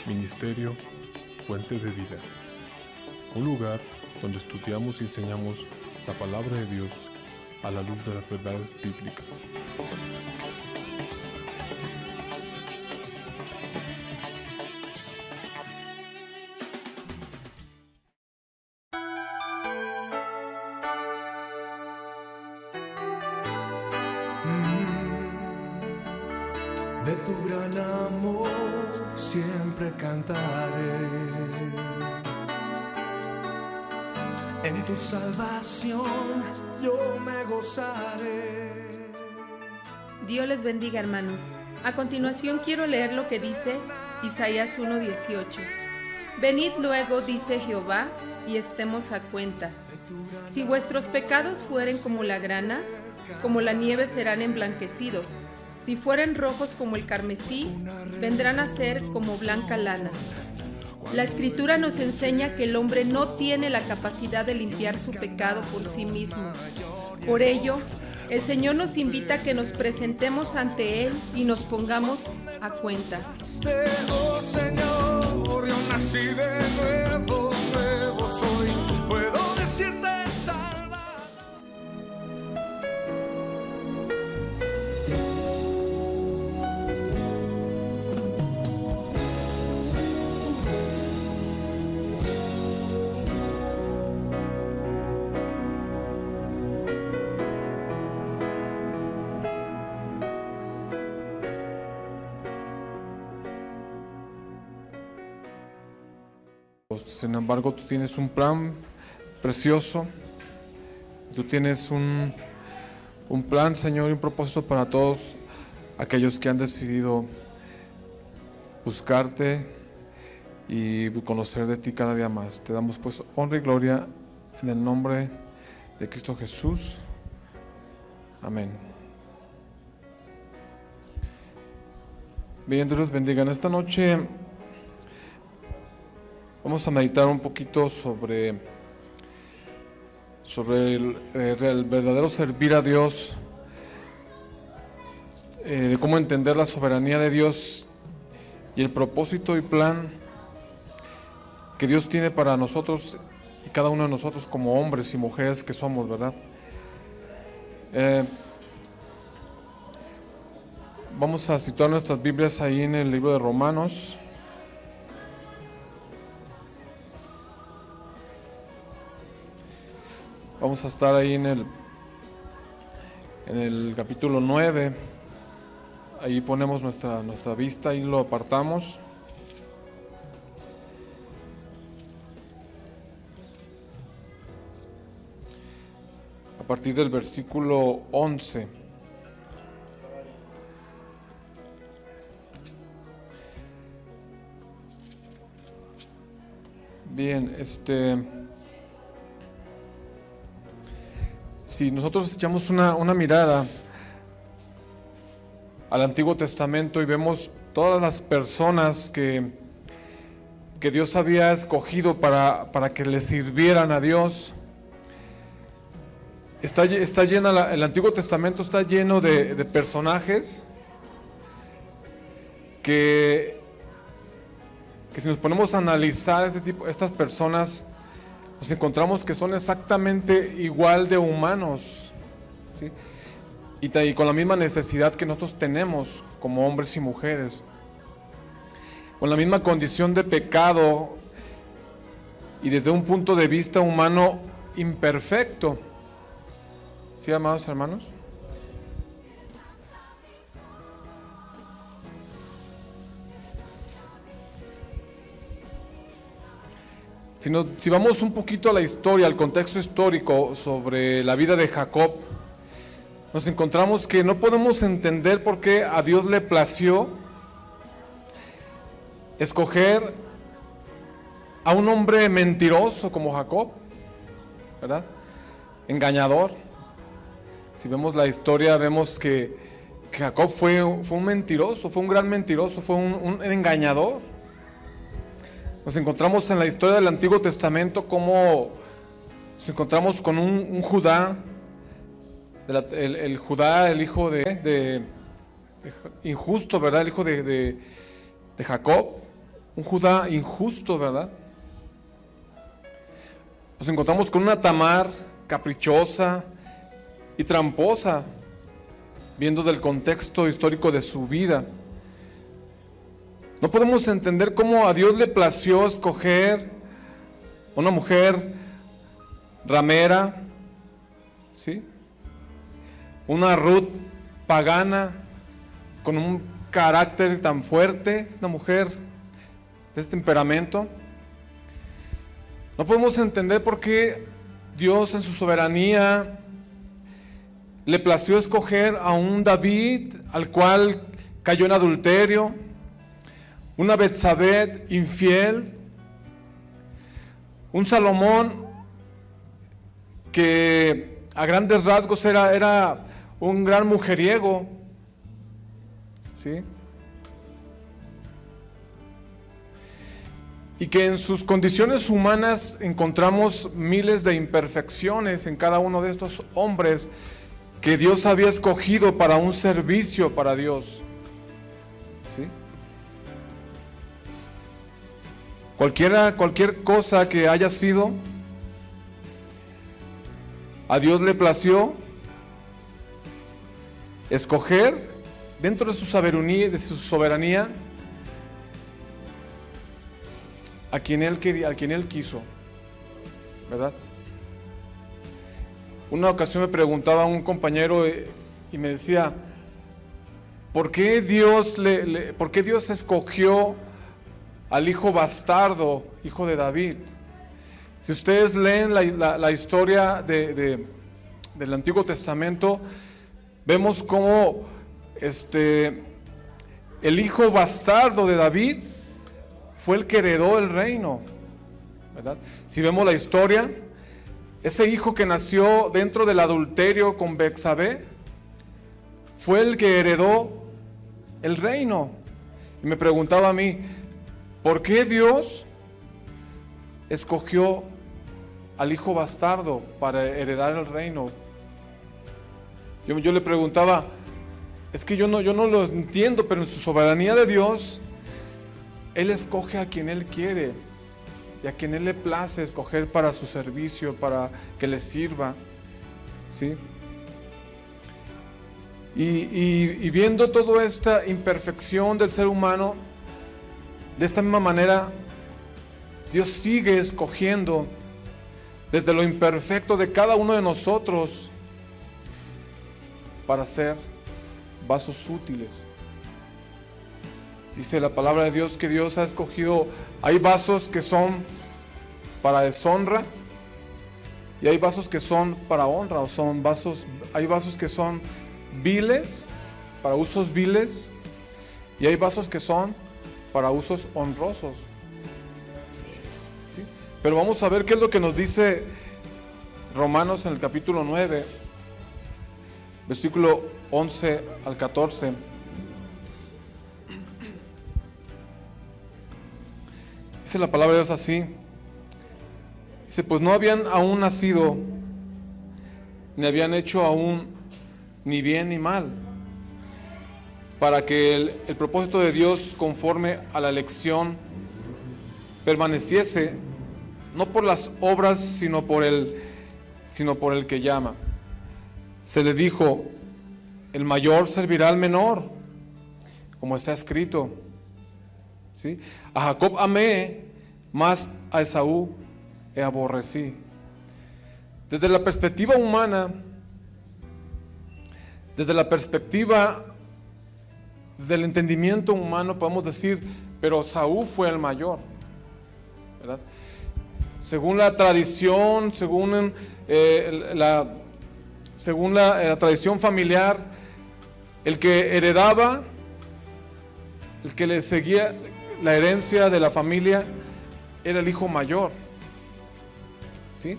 Ministerio Fuente de Vida, un lugar donde estudiamos y enseñamos la palabra de Dios a la luz de las verdades bíblicas. De tu gran amor siempre cantaré, en tu salvación yo me gozaré. Dios les bendiga, hermanos. A continuación quiero leer lo que dice Isaías 1:18. Venid luego, dice Jehová, y estemos a cuenta. Si vuestros pecados fueren como la grana, como la nieve serán emblanquecidos. Si fueren rojos como el carmesí, vendrán a ser como blanca lana. La Escritura nos enseña que el hombre no tiene la capacidad de limpiar su pecado por sí mismo. Por ello, el Señor nos invita a que nos presentemos ante Él y nos pongamos a cuenta. Oh Señor, yo nací de nuevo, nuevo soy. Puedo decirte salvador. Sin embargo, tú tienes un plan precioso, tú tienes un plan, Señor, y un propósito para todos aquellos que han decidido buscarte y conocer de ti cada día más. Te damos pues honra y gloria en el nombre de Cristo Jesús. Amén. Bien, Dios los bendiga. En esta noche vamos a meditar un poquito sobre el verdadero servir a Dios, de cómo entender la soberanía de Dios y el propósito y plan que Dios tiene para nosotros y cada uno de nosotros como hombres y mujeres que somos, ¿verdad? Vamos a situar nuestras Biblias ahí en el libro de Romanos. Vamos a estar ahí en el capítulo 9. Ahí ponemos nuestra vista, ahí lo apartamos. A partir del versículo 11. Bien, si nosotros echamos una mirada al Antiguo Testamento y vemos todas las personas que Dios había escogido para que le sirvieran a Dios, está llena, el Antiguo Testamento está lleno de personajes que si nos ponemos a analizar estas personas, nos encontramos que son exactamente igual de humanos, ¿sí? Y con la misma necesidad que nosotros tenemos como hombres y mujeres, con la misma condición de pecado y desde un punto de vista humano imperfecto. ¿Sí, amados hermanos? Si vamos un poquito a la historia, al contexto histórico sobre la vida de Jacob, nos encontramos que no podemos entender por qué a Dios le plació escoger a un hombre mentiroso como Jacob, ¿verdad? Engañador. Si vemos la historia, vemos que Jacob fue un mentiroso, fue un gran mentiroso, fue un engañador. Nos encontramos en la historia del Antiguo Testamento como nos encontramos con un Judá, el Judá, el hijo de injusto, ¿verdad? El hijo de Jacob, Judá injusto, ¿verdad? Nos encontramos con una Tamar caprichosa y tramposa, viendo del contexto histórico de su vida. No podemos entender cómo a Dios le plació escoger una mujer ramera, ¿sí? Una Ruth pagana con un carácter tan fuerte, una mujer de este temperamento. No podemos entender por qué Dios en su soberanía le plació escoger a un David al cual cayó en adulterio, una Betsabé infiel, un Salomón que a grandes rasgos era un gran mujeriego, ¿sí? Y que en sus condiciones humanas encontramos miles de imperfecciones en cada uno de estos hombres que Dios había escogido para un servicio para Dios, ¿sí? Cualquier cosa que haya sido, a Dios le plació escoger dentro de su soberanía a quien Él quería, a quien Él quiso, ¿verdad? Una ocasión me preguntaba un compañero y me decía, ¿por qué Dios escogió al hijo bastardo, hijo de David? Si ustedes leen la historia del Antiguo Testamento, vemos cómo el hijo bastardo de David fue el que heredó el reino, ¿verdad? Si vemos la historia, ese hijo que nació dentro del adulterio con Betsabé fue el que heredó el reino. Y me preguntaba a mí, ¿por qué Dios escogió al hijo bastardo para heredar el reino? Yo le preguntaba, es que yo no lo entiendo, pero en su soberanía de Dios, Él escoge a quien Él quiere y a quien Él le place escoger para su servicio, para que le sirva, ¿sí? Y viendo toda esta imperfección del ser humano, de esta misma manera, Dios sigue escogiendo desde lo imperfecto de cada uno de nosotros para ser vasos útiles. Dice la palabra de Dios que Dios ha escogido, hay vasos que son para deshonra y hay vasos que son para honra, hay vasos que son viles, para usos viles, y hay vasos que son para usos honrosos. ¿Sí? Pero vamos a ver qué es lo que nos dice Romanos en el capítulo 9, versículo 11 al 14. Dice la palabra de Dios así. Dice, pues no habían aún nacido, ni habían hecho aún ni bien ni mal, para que el propósito de Dios conforme a la elección permaneciese, no por las obras, sino por el que llama. Se le dijo, el mayor servirá al menor, como está escrito, ¿sí? A Jacob amé, mas a Esaú aborrecí. Desde la perspectiva humana, desde la perspectiva del entendimiento humano, podemos decir, pero Saúl fue el mayor, ¿verdad? Según la tradición, según la tradición familiar, el que heredaba, el que le seguía la herencia de la familia, era el hijo mayor, ¿sí?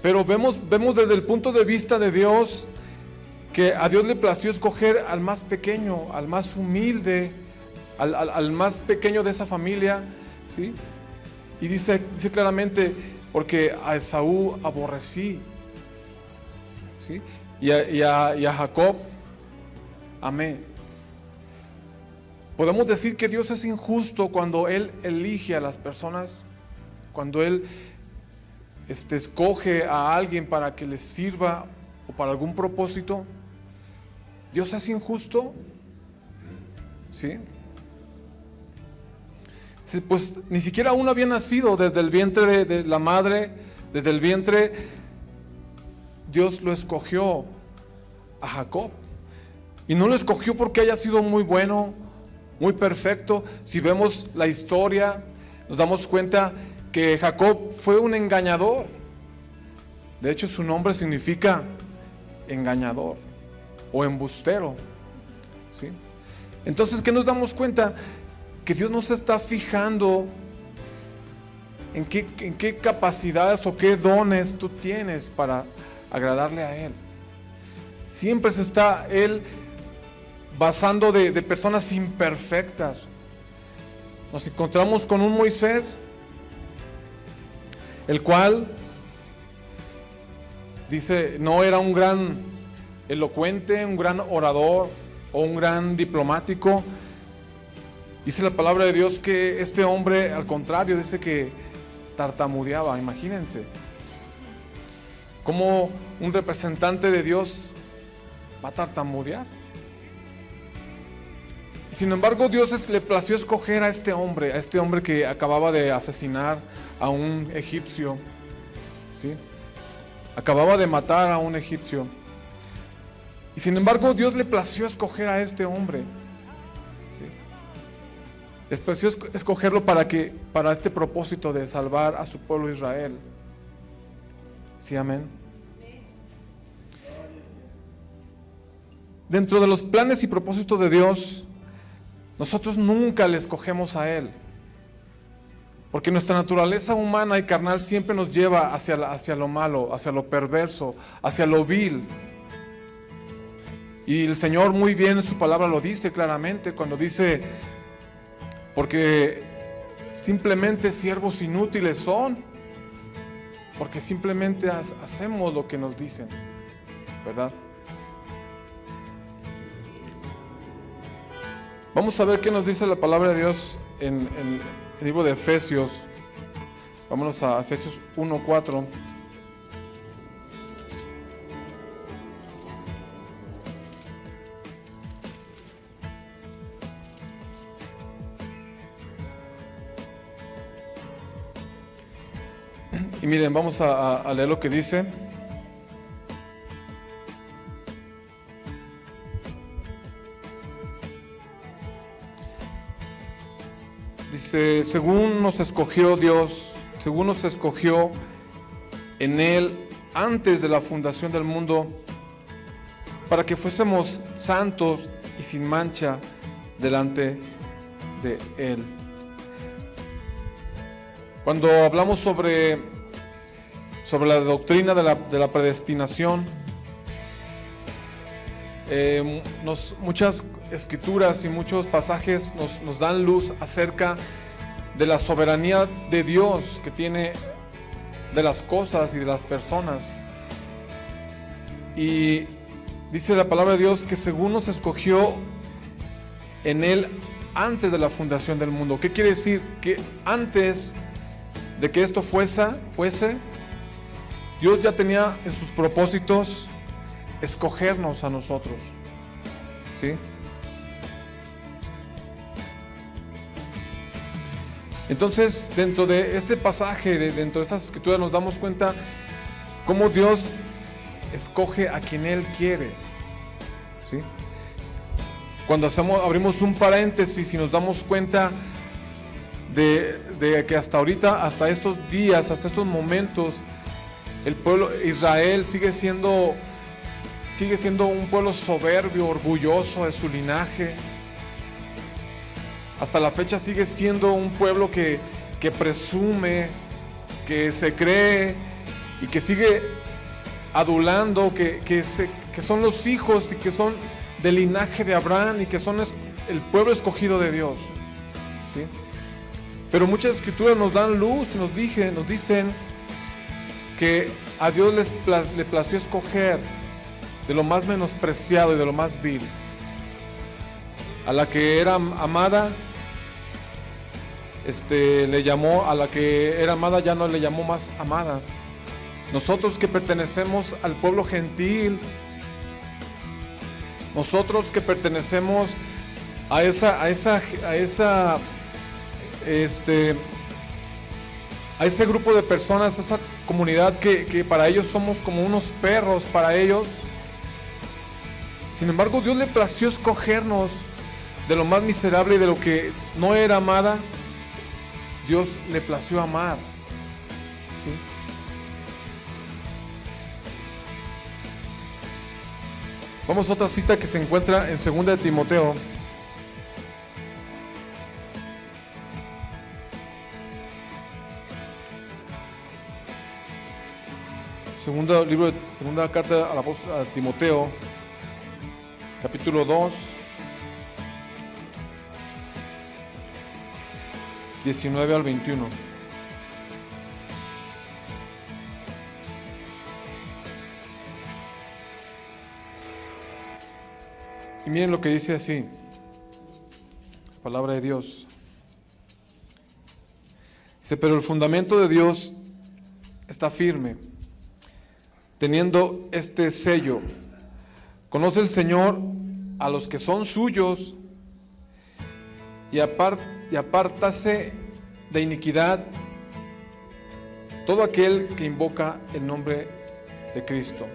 Pero vemos desde el punto de vista de Dios que a Dios le plació escoger al más pequeño, al más humilde, al más pequeño de esa familia, ¿sí? Y dice claramente, porque a Esaú aborrecí, ¿sí? Y a Jacob amé. ¿Podemos decir que Dios es injusto cuando Él elige a las personas? Cuando Él escoge a alguien para que les sirva o para algún propósito. ¿Dios es injusto? ¿Sí? Sí, pues ni siquiera aún había nacido desde el vientre de la madre, desde el vientre Dios lo escogió a Jacob. Y no lo escogió porque haya sido muy bueno, muy perfecto. Si vemos la historia, nos damos cuenta que Jacob fue un engañador. De hecho, su nombre significa engañador o embustero, ¿sí? Entonces, ¿qué nos damos cuenta? Que Dios no se está fijando en qué capacidades o qué dones tú tienes para agradarle a Él. Siempre se está Él basando de personas imperfectas. Nos encontramos con un Moisés, el cual dice, no era un gran elocuente, un gran orador o un gran diplomático. Dice la palabra de Dios que este hombre, al contrario, dice que tartamudeaba. Imagínense cómo un representante de Dios va a tartamudear. Y sin embargo, Dios le plació escoger a este hombre que acababa de asesinar a un egipcio, ¿sí? Acababa de matar a un egipcio. Y sin embargo, Dios le plació escoger a este hombre, ¿sí? Les plació escogerlo para este propósito de salvar a su pueblo Israel. Sí, amén. Dentro de los planes y propósitos de Dios, nosotros nunca le escogemos a Él, porque nuestra naturaleza humana y carnal siempre nos lleva hacia lo malo, hacia lo perverso, hacia lo vil. Y el Señor muy bien en su palabra lo dice claramente cuando dice, porque simplemente siervos inútiles son, porque simplemente hacemos lo que nos dicen, ¿verdad? Vamos a ver qué nos dice la palabra de Dios en el libro de Efesios. Vámonos a Efesios 1:4. Y miren, vamos a leer lo que dice. Dice, según nos escogió Dios, según nos escogió en Él antes de la fundación del mundo, para que fuésemos santos y sin mancha delante de Él. Cuando hablamos sobre la doctrina de la predestinación, muchas escrituras y muchos pasajes nos dan luz acerca de la soberanía de Dios que tiene de las cosas y de las personas. Y dice la palabra de Dios que según nos escogió en Él antes de la fundación del mundo. ¿Qué quiere decir? Que antes de que esto fuese, Dios ya tenía en sus propósitos escogernos a nosotros, ¿sí? Entonces, dentro de este pasaje, dentro de estas escrituras, nos damos cuenta cómo Dios escoge a quien Él quiere, ¿sí? Cuando abrimos un paréntesis y nos damos cuenta de que hasta ahorita, hasta estos días, hasta estos momentos, el pueblo Israel sigue siendo un pueblo soberbio, orgulloso de su linaje. Hasta la fecha sigue siendo un pueblo que presume, que se cree y que sigue adulando, que son los hijos y que son del linaje de Abraham y que son el pueblo escogido de Dios, ¿sí? Pero muchas escrituras nos dan luz, nos dicen que a Dios le plació escoger de lo más menospreciado y de lo más vil. A la que era amada, le llamó, a la que era amada ya no le llamó más amada. Nosotros que pertenecemos al pueblo gentil, nosotros que pertenecemos a ese grupo de personas, esa comunidad que para ellos somos como unos perros para ellos. Sin embargo, Dios le plació escogernos de lo más miserable y de lo que no era amada. Dios le plació amar, ¿sí? Vamos a otra cita que se encuentra en 2 de Timoteo. Segunda carta al apóstol a Timoteo, capítulo 2, 19 al 21. Y miren lo que dice así, la palabra de Dios. Dice, pero el fundamento de Dios está firme, teniendo este sello. Conoce el Señor a los que son suyos y apártase de iniquidad todo aquel que invoca el nombre de Cristo.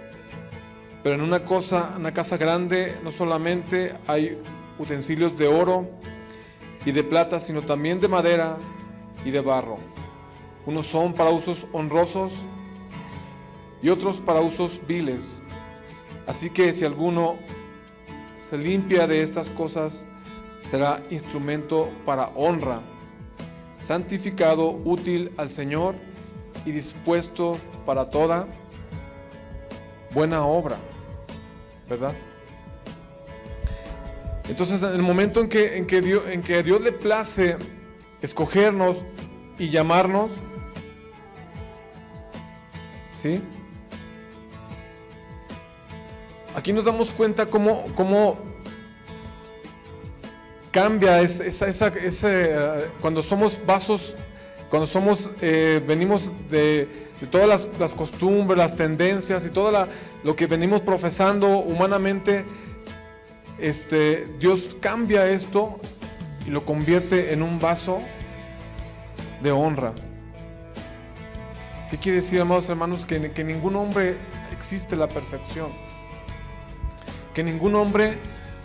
Pero en una casa grande no solamente hay utensilios de oro y de plata, sino también de madera y de barro. Unos son para usos honrosos y otros para usos viles. Así que si alguno se limpia de estas cosas, será instrumento para honra, santificado, útil al Señor y dispuesto para toda buena obra, ¿verdad? Entonces, en el momento en que a Dios le place escogernos y llamarnos, ¿sí? Aquí nos damos cuenta cómo cambia cuando somos vasos, cuando venimos de todas las costumbres, las tendencias y todo lo que venimos profesando humanamente. Dios cambia esto y lo convierte en un vaso de honra. ¿Qué quiere decir, amados hermanos? Que ningún hombre existe la perfección. Que ningún hombre,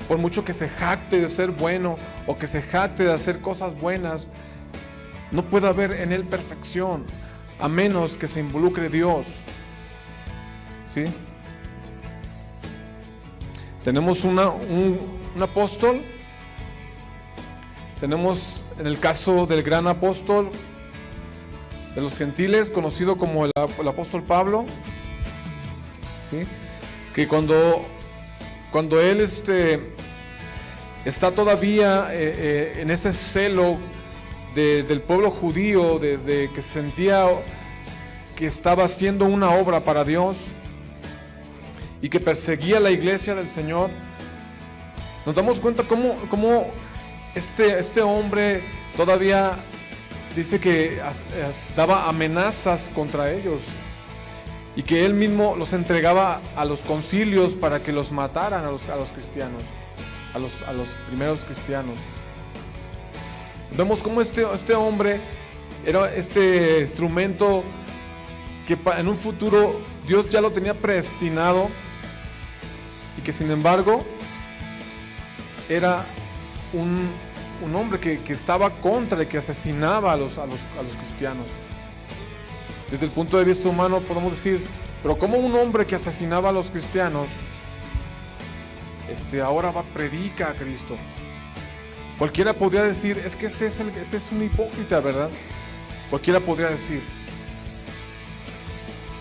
por mucho que se jacte de ser bueno o que se jacte de hacer cosas buenas, no puede haber en él perfección, a menos que se involucre Dios, ¿sí? Tenemos un apóstol, tenemos en el caso del gran apóstol de los gentiles, conocido como el apóstol Pablo, ¿sí? Que cuando él está todavía en ese celo del pueblo judío, desde que sentía que estaba haciendo una obra para Dios y que perseguía la iglesia del Señor, nos damos cuenta cómo este hombre todavía dice que daba amenazas contra ellos y que él mismo los entregaba a los concilios para que los mataran a los cristianos, a los primeros cristianos. Vemos cómo este hombre era este instrumento que en un futuro Dios ya lo tenía predestinado y que sin embargo era un hombre que estaba contra y que asesinaba a los cristianos. Desde el punto de vista humano podemos decir, pero ¿cómo un hombre que asesinaba a los cristianos ahora predica a Cristo? Cualquiera podría decir, es que este es un hipócrita, ¿verdad? Cualquiera podría decir,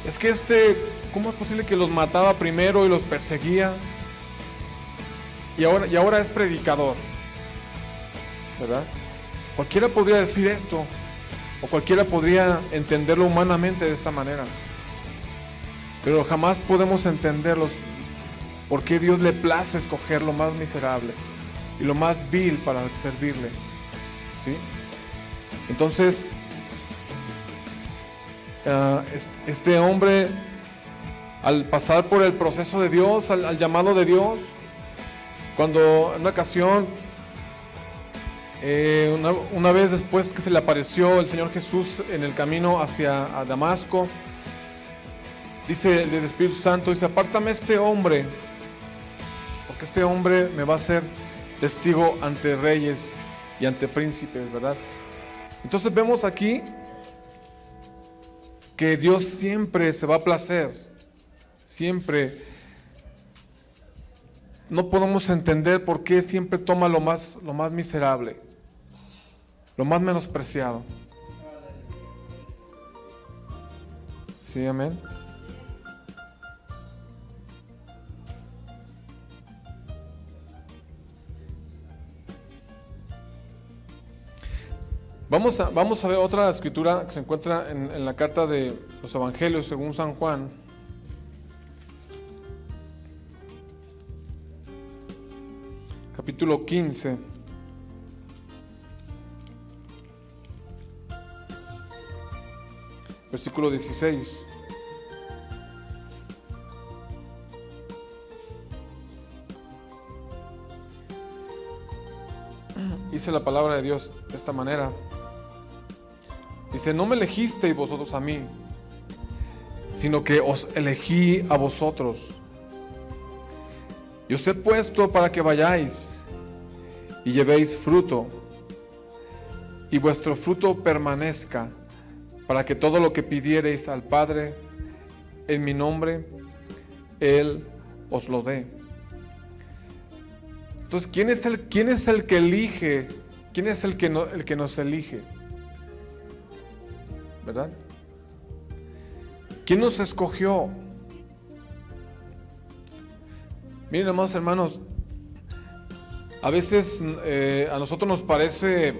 es que ¿cómo es posible que los mataba primero y los perseguía y ahora es predicador? ¿Verdad? Cualquiera podría decir esto, o cualquiera podría entenderlo humanamente de esta manera, pero jamás podemos entenderlos por qué Dios le place escoger lo más miserable y lo más vil para servirle, ¿sí? Entonces, este hombre, al pasar por el proceso de Dios, al llamado de Dios, cuando en una ocasión, una vez después que se le apareció el Señor Jesús en el camino hacia Damasco, dice el Espíritu Santo, dice: apártame este hombre, porque este hombre me va a ser testigo ante reyes y ante príncipes, ¿verdad? Entonces vemos aquí que Dios siempre se va a placer, siempre. No podemos entender por qué siempre toma lo más miserable, lo más menospreciado. Sí, amén. Vamos a ver otra escritura que se encuentra en la carta de los Evangelios según San Juan. Capítulo 15. Versículo 16. Dice la palabra de Dios de esta manera. Dice: no me elegisteis vosotros a mí, sino que os elegí a vosotros. Y os he puesto para que vayáis y llevéis fruto, y vuestro fruto permanezca, para que todo lo que pidiereis al Padre en mi nombre, Él os lo dé. Entonces, ¿quién es el que elige? ¿Quién es el que nos elige? ¿Verdad? ¿Quién nos escogió? Miren, amados hermanos, a veces a nosotros nos parece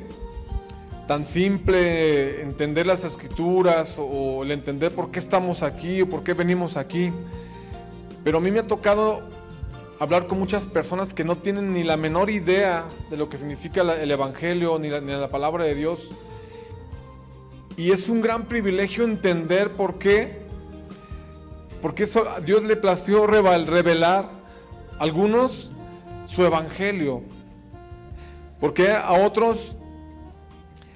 tan simple entender las escrituras o el entender por qué estamos aquí o por qué venimos aquí, pero a mí me ha tocado hablar con muchas personas que no tienen ni la menor idea de lo que significa el Evangelio ni la palabra de Dios, y es un gran privilegio entender por qué eso, a Dios le plació revelar a algunos su Evangelio, porque a otros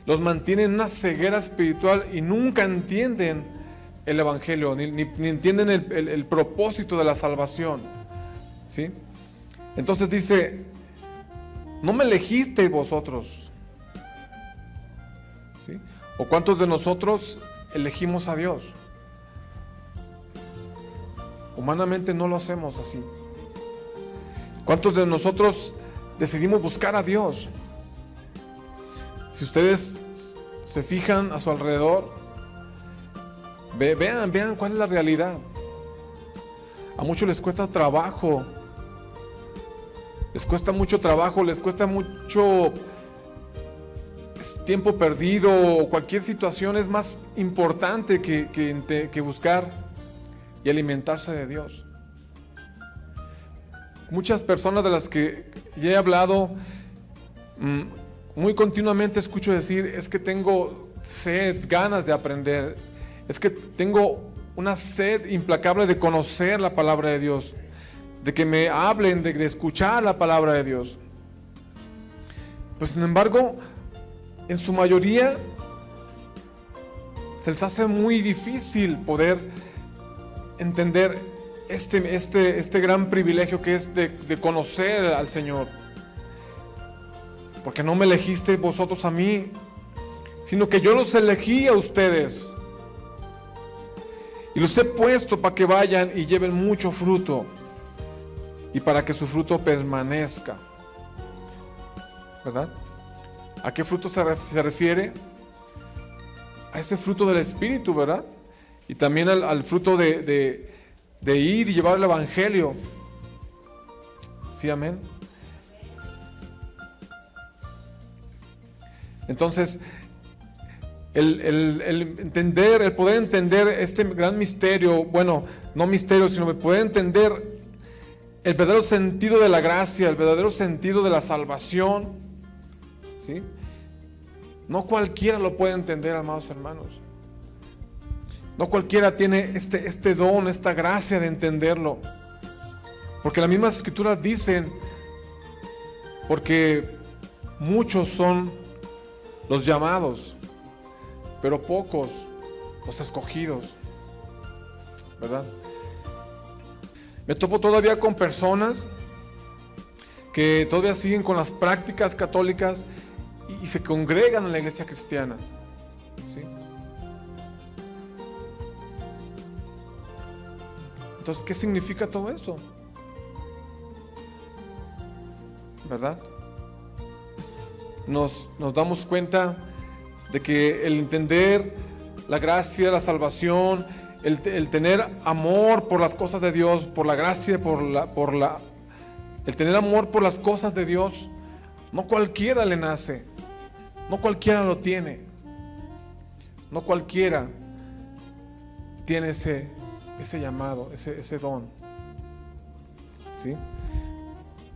los mantiene en una ceguera espiritual y nunca entienden el Evangelio, ni entienden el propósito de la salvación, ¿sí? Entonces dice: no me elegisteis vosotros, ¿sí? ¿O cuántos de nosotros elegimos a Dios? Humanamente no lo hacemos así. ¿Cuántos de nosotros decidimos buscar a Dios? Si ustedes se fijan a su alrededor, vean cuál es la realidad. A muchos les cuesta trabajo, les cuesta mucho tiempo perdido, o cualquier situación es más importante que buscar y alimentarse de Dios. Muchas personas de las que ya he hablado, muy continuamente escucho decir: es que tengo sed, ganas de aprender, es que tengo una sed implacable de conocer la palabra de Dios, de que me hablen, de escuchar la palabra de Dios. Pero sin embargo, en su mayoría se les hace muy difícil poder entender este gran privilegio que es de conocer al Señor. Porque no me elegisteis vosotros a mí, sino que yo los elegí a ustedes y los he puesto para que vayan y lleven mucho fruto, y para que su fruto permanezca, ¿verdad? ¿A qué fruto se refiere? A ese fruto del Espíritu, ¿verdad? Y también al fruto de ir y llevar el Evangelio. Sí, amén. Entonces, el poder entender este gran misterio, bueno, no misterio, sino poder entender el verdadero sentido de la gracia, el verdadero sentido de la salvación, ¿sí? No cualquiera lo puede entender, amados hermanos. No cualquiera tiene este don, esta gracia de entenderlo. Porque las mismas escrituras dicen, porque muchos son los llamados, pero pocos los escogidos, ¿verdad? Me topo todavía con personas que todavía siguen con las prácticas católicas y se congregan en la iglesia cristiana, ¿sí? Entonces, ¿qué significa todo eso? ¿Verdad? Nos damos cuenta de que el entender la gracia, la salvación, el tener amor por las cosas de Dios, por la gracia, el tener amor por las cosas de Dios, no cualquiera le nace, no cualquiera lo tiene, no cualquiera tiene ese llamado, ese don, ¿sí?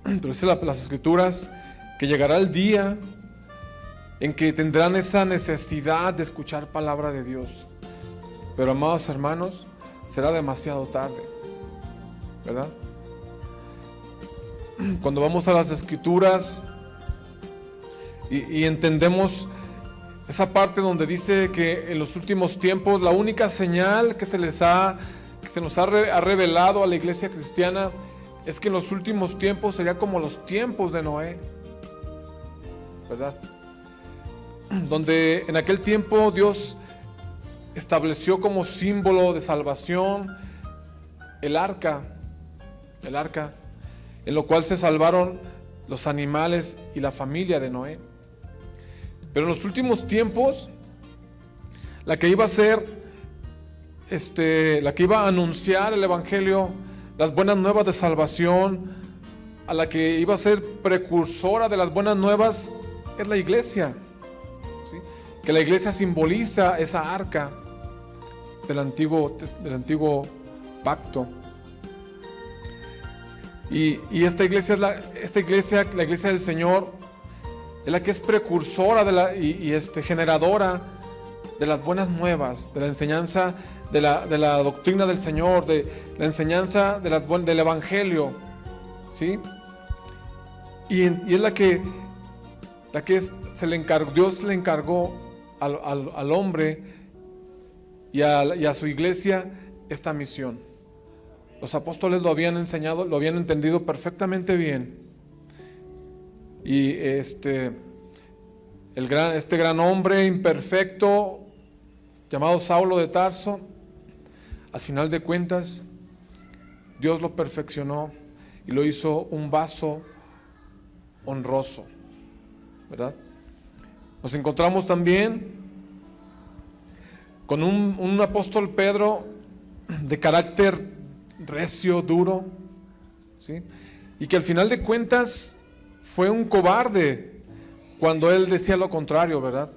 Pero dice las escrituras que llegará el día en que tendrán esa necesidad de escuchar palabra de Dios. Pero, amados hermanos, será demasiado tarde, ¿verdad? Cuando vamos a las escrituras y entendemos esa parte donde dice que en los últimos tiempos la única señal que se nos ha revelado a la iglesia cristiana es que en los últimos tiempos sería como los tiempos de Noé, ¿verdad? Donde en aquel tiempo Dios estableció como símbolo de salvación el arca, en lo cual se salvaron los animales y la familia de Noé. Pero en los últimos tiempos, la que iba a ser, la que iba a anunciar el evangelio, las buenas nuevas de salvación, a la que iba a ser precursora de las buenas nuevas, es la iglesia, ¿sí? Que la iglesia simboliza esa arca del antiguo pacto. Y esta iglesia es la iglesia del Señor, es la que es precursora generadora de las buenas nuevas, de la enseñanza de la doctrina del Señor, de la enseñanza del evangelio, ¿sí? Y es la que Dios le encargó al hombre y a su iglesia esta misión. Los apóstoles lo habían enseñado, lo habían entendido perfectamente bien. Y este gran hombre imperfecto llamado Saulo de Tarso, al final de cuentas, Dios lo perfeccionó y lo hizo un vaso honroso, ¿verdad? Nos encontramos también con un apóstol Pedro de carácter recio, duro, ¿sí? Y que al final de cuentas fue un cobarde cuando él decía lo contrario, ¿verdad?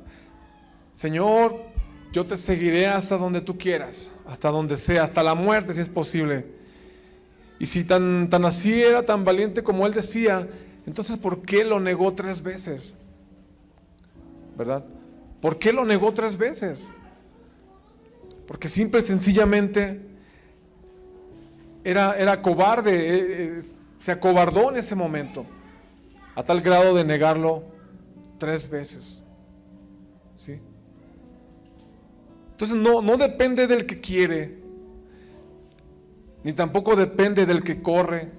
Señor, yo te seguiré hasta donde tú quieras, hasta donde sea, hasta la muerte si es posible. Y si tan así era, tan valiente como él decía, entonces ¿por qué lo negó 3 veces? ¿Verdad? ¿Por qué lo negó 3 veces? Porque simple y sencillamente era cobarde, se acobardó en ese momento, a tal grado de negarlo 3 veces, ¿sí? Entonces no depende del que quiere, ni tampoco depende del que corre,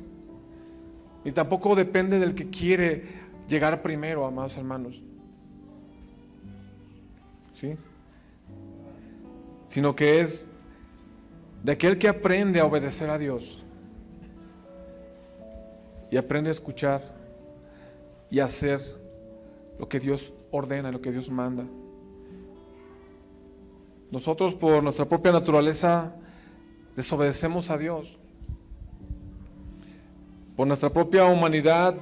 ni tampoco depende del que quiere llegar primero, amados hermanos, ¿sí? Sino que es de aquel que aprende a obedecer a Dios y aprende a escuchar y a hacer lo que Dios ordena, lo que Dios manda. Nosotros por nuestra propia naturaleza desobedecemos a Dios. Por nuestra propia humanidad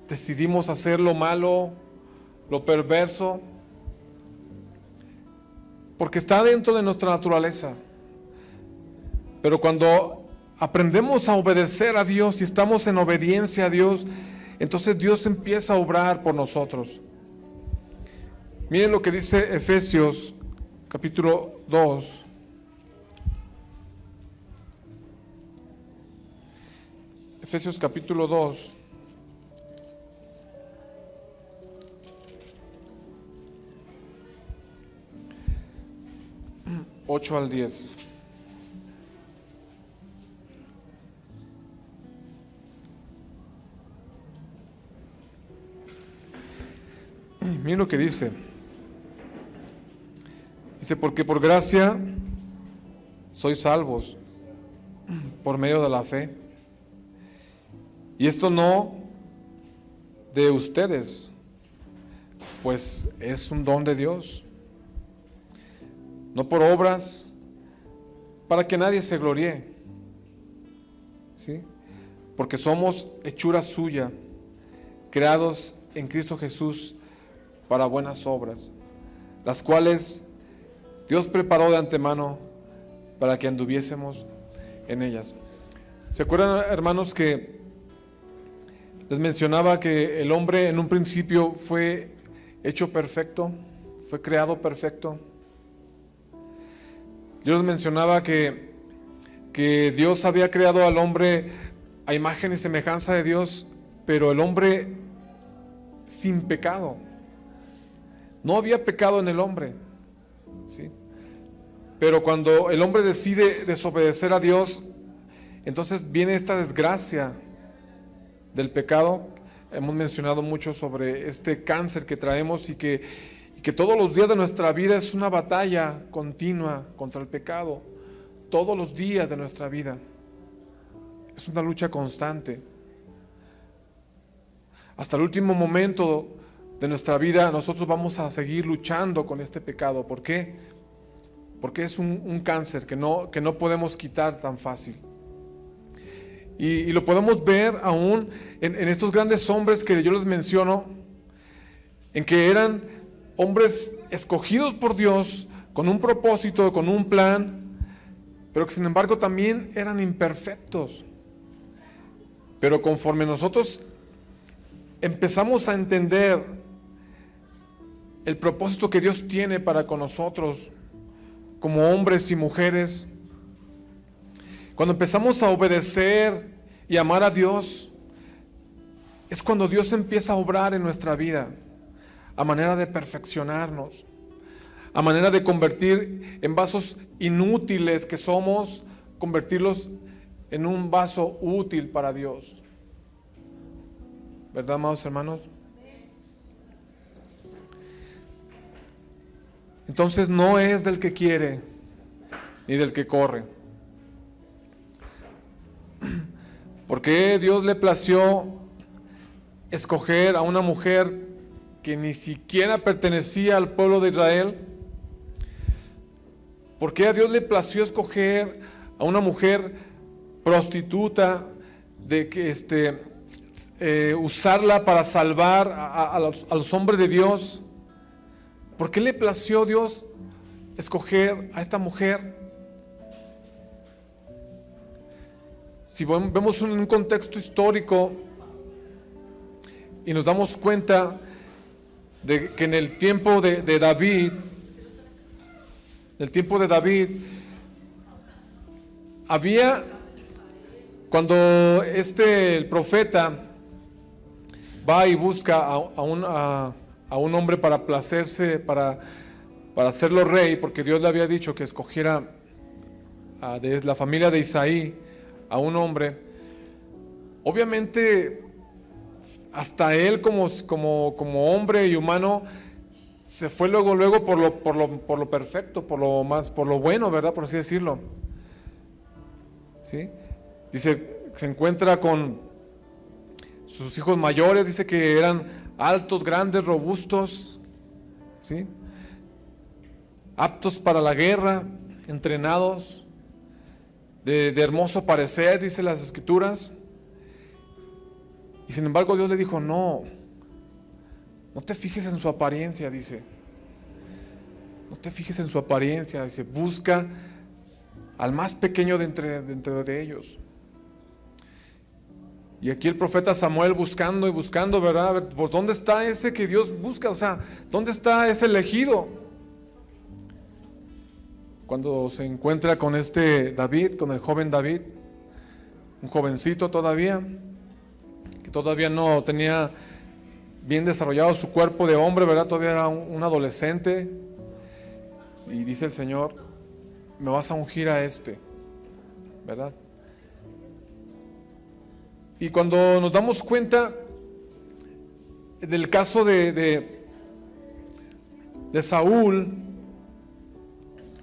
decidimos hacer lo malo, lo perverso, porque está dentro de nuestra naturaleza. Pero cuando aprendemos a obedecer a Dios y estamos en obediencia a Dios, entonces Dios empieza a obrar por nosotros. Miren lo que dice Efesios capítulo 2. Efesios capítulo 2. Ocho al 10. Miren lo que dice. Dice, porque por gracia sois salvos por medio de la fe. Y esto no de ustedes, pues es un don de Dios. No por obras, para que nadie se gloríe. ¿Sí? Porque somos hechura suya, creados en Cristo Jesús para buenas obras, las cuales Dios preparó de antemano para que anduviésemos en ellas. ¿Se acuerdan, hermanos, que les mencionaba que el hombre en un principio fue hecho perfecto, fue creado perfecto? Yo les mencionaba que Dios había creado al hombre a imagen y semejanza de Dios, pero el hombre sin pecado. No había pecado en el hombre, ¿sí? Pero cuando el hombre decide desobedecer a Dios, entonces viene esta desgracia del pecado. Hemos mencionado mucho sobre este cáncer que traemos y que todos los días de nuestra vida es una batalla continua contra el pecado. Todos los días de nuestra vida es una lucha constante. Hasta el último momento de nuestra vida nosotros vamos a seguir luchando con este pecado. ¿Por qué? Porque es un cáncer que no podemos quitar tan fácil. Y lo podemos ver aún en estos grandes hombres que yo les menciono, en que eran hombres escogidos por Dios con un propósito, con un plan, pero que sin embargo también eran imperfectos. Pero conforme nosotros empezamos a entender el propósito que Dios tiene para con nosotros como hombres y mujeres, cuando empezamos a obedecer y amar a Dios, es cuando Dios empieza a obrar en nuestra vida, a manera de perfeccionarnos, a manera de convertir en vasos inútiles que somos, convertirlos en un vaso útil para Dios. ¿Verdad, amados hermanos? Entonces no es del que quiere ni del que corre. Porque Dios le plació escoger a una mujer que ni siquiera pertenecía al pueblo de Israel. Porque a Dios le plació escoger a una mujer prostituta, de que usarla para salvar a los hombres de Dios. ¿Por qué le plació Dios escoger a esta mujer? Si vemos un contexto histórico y nos damos cuenta de que en el tiempo de David, había, cuando el profeta va y busca a un hombre para placerse, para hacerlo rey, porque Dios le había dicho que escogiera de la familia de Isaí a un hombre, obviamente hasta él como hombre y humano se fue luego por lo perfecto, por lo bueno, ¿verdad? Por así decirlo. ¿Sí? Dice, se encuentra con sus hijos mayores, dice que eran altos, grandes, robustos, ¿sí? Aptos para la guerra, entrenados, de hermoso parecer, dice las Escrituras. Y sin embargo Dios le dijo, no te fijes en su apariencia, dice. No te fijes en su apariencia, dice, busca al más pequeño de entre ellos. Y aquí el profeta Samuel buscando y buscando, ¿verdad? A ver, ¿por dónde está ese que Dios busca? O sea, ¿dónde está ese elegido? Cuando se encuentra con este David, con el joven David, un jovencito todavía, que todavía no tenía bien desarrollado su cuerpo de hombre, ¿verdad? Todavía era un adolescente. Y dice el Señor, me vas a ungir a este, ¿verdad? Y cuando nos damos cuenta del caso de Saúl,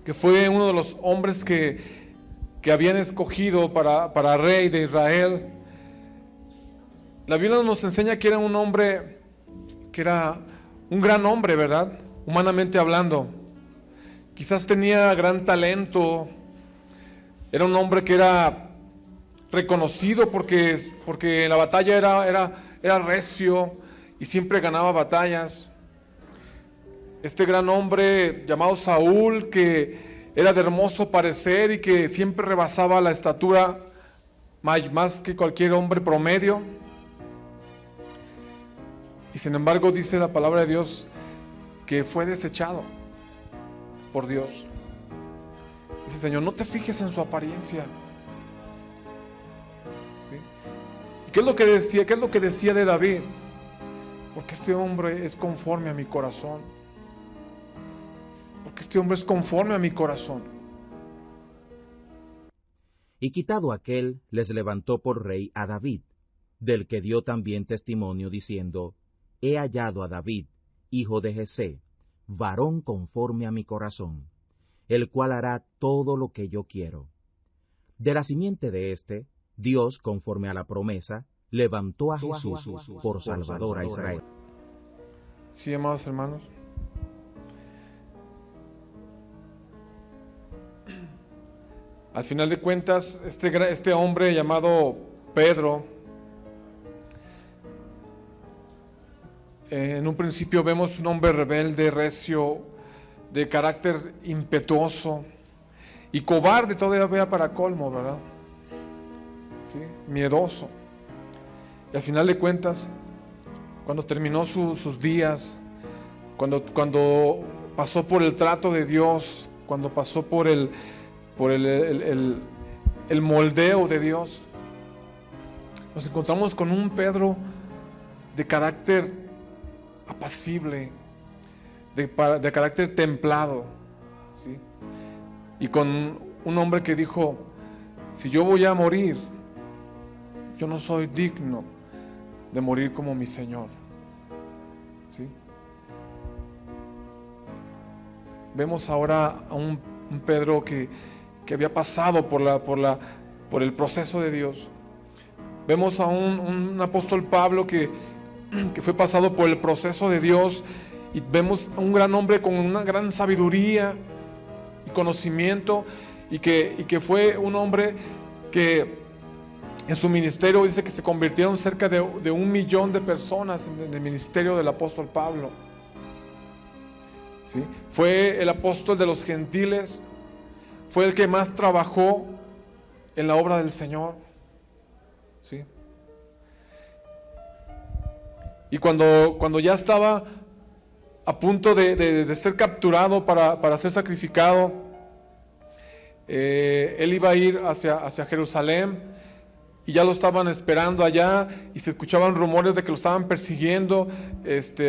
que fue uno de los hombres que habían escogido para rey de Israel, la Biblia nos enseña que era un hombre, que era un gran hombre, ¿verdad? Humanamente hablando. Quizás tenía gran talento, era un hombre que era reconocido porque en la batalla era recio y siempre ganaba batallas. Este gran hombre llamado Saúl, que era de hermoso parecer y que siempre rebasaba la estatura más que cualquier hombre promedio. Y sin embargo dice la palabra de Dios que fue desechado por Dios. Dice, Señor, no te fijes en su apariencia. ¿Sí? ¿Y qué es lo que decía? ¿Qué es lo que decía de David? Porque este hombre es conforme a mi corazón. Porque este hombre es conforme a mi corazón. Y quitado aquel, les levantó por rey a David, del que dio también testimonio diciendo, he hallado a David, hijo de Jesé, varón conforme a mi corazón, el cual hará todo lo que yo quiero. De la simiente de éste, Dios, conforme a la promesa, levantó a Jesús por Salvador a Israel. Sí, amados hermanos. Al final de cuentas, este hombre llamado Pedro, en un principio vemos un hombre rebelde, recio, de carácter impetuoso y cobarde todavía para colmo, ¿verdad? ¿Sí? Miedoso. Y al final de cuentas, cuando terminó sus días, cuando pasó por el trato de Dios, cuando pasó por el moldeo de Dios, nos encontramos con un Pedro de carácter apacible, de carácter templado, ¿sí? Y con un hombre que dijo, si yo voy a morir, yo no soy digno de morir como mi Señor, ¿sí? Vemos ahora a un Pedro que había pasado por el proceso de Dios. Vemos a un apóstol Pablo que fue pasado por el proceso de Dios, y vemos a un gran hombre con una gran sabiduría y conocimiento, y que fue un hombre que en su ministerio dice que se convirtieron cerca de 1 millón de personas en el ministerio del apóstol Pablo, ¿sí? Fue el apóstol de los gentiles, fue el que más trabajó en la obra del Señor, ¿sí? Y cuando ya estaba a punto de ser capturado para ser sacrificado, él iba a ir hacia Jerusalén, y ya lo estaban esperando allá, y se escuchaban rumores de que lo estaban persiguiendo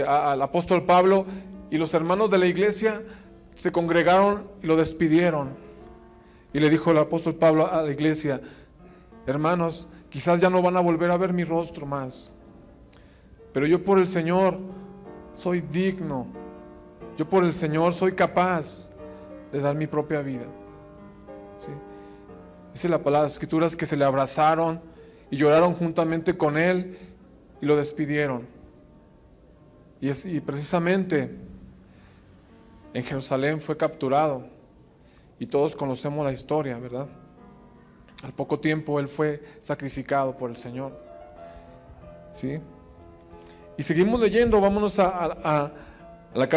al apóstol Pablo, y los hermanos de la iglesia se congregaron y lo despidieron. Y le dijo el apóstol Pablo a la iglesia, hermanos, quizás ya no van a volver a ver mi rostro más, pero yo por el Señor soy digno, yo por el Señor soy capaz de dar mi propia vida, ¿sí? Dice la palabra de las Escrituras que se le abrazaron y lloraron juntamente con él y lo despidieron. Y precisamente en Jerusalén fue capturado, y todos conocemos la historia, ¿verdad? Al poco tiempo él fue sacrificado por el Señor, ¿sí? Y seguimos leyendo, vámonos a la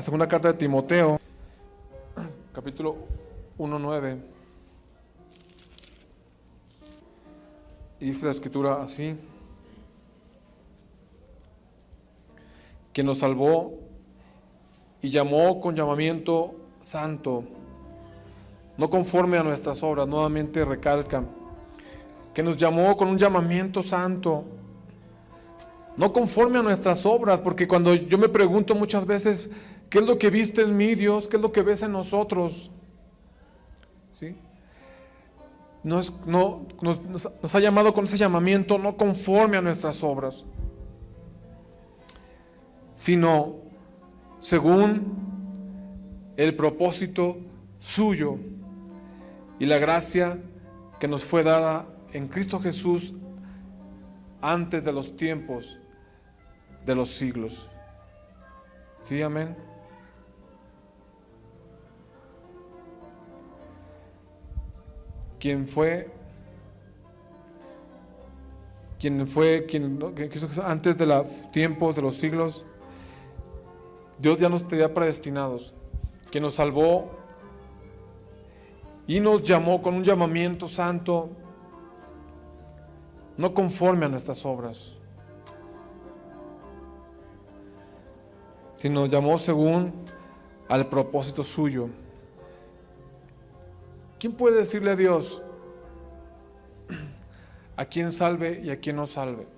segunda carta de Timoteo, capítulo 1:9. Y dice la Escritura así: quien nos salvó y llamó con llamamiento santo, no conforme a nuestras obras. Nuevamente recalca que nos llamó con un llamamiento santo, no conforme a nuestras obras, porque cuando yo me pregunto muchas veces, ¿qué es lo que viste en mí, Dios? ¿Qué es lo que ves en nosotros? ¿Sí? Nos ha llamado con ese llamamiento no conforme a nuestras obras, sino según el propósito suyo y la gracia que nos fue dada en Cristo Jesús antes de los tiempos de los siglos. ¿Sí, amén? Quien antes de los tiempos de los siglos, Dios ya nos tenía predestinados, quien nos salvó y nos llamó con un llamamiento santo, no conforme a nuestras obras, sino nos llamó según al propósito suyo. ¿Quién puede decirle a Dios a quién salve y a quién no salve?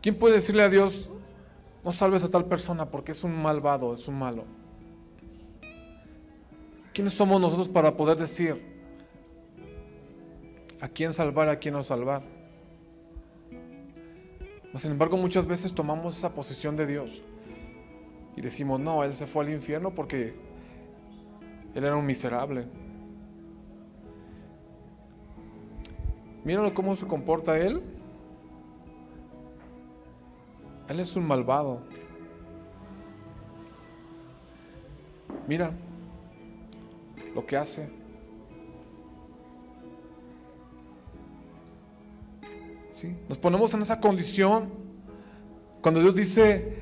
¿Quién puede decirle a Dios, no salves a tal persona porque es un malvado, es un malo? ¿Quiénes somos nosotros para poder decir a quién salvar, a quién no salvar? Sin embargo, muchas veces tomamos esa posición de Dios y decimos, no, él se fue al infierno porque él era un miserable. Míralo cómo se comporta él. Él es un malvado. Mira lo que hace. ¿Sí? Nos ponemos en esa condición cuando Dios dice,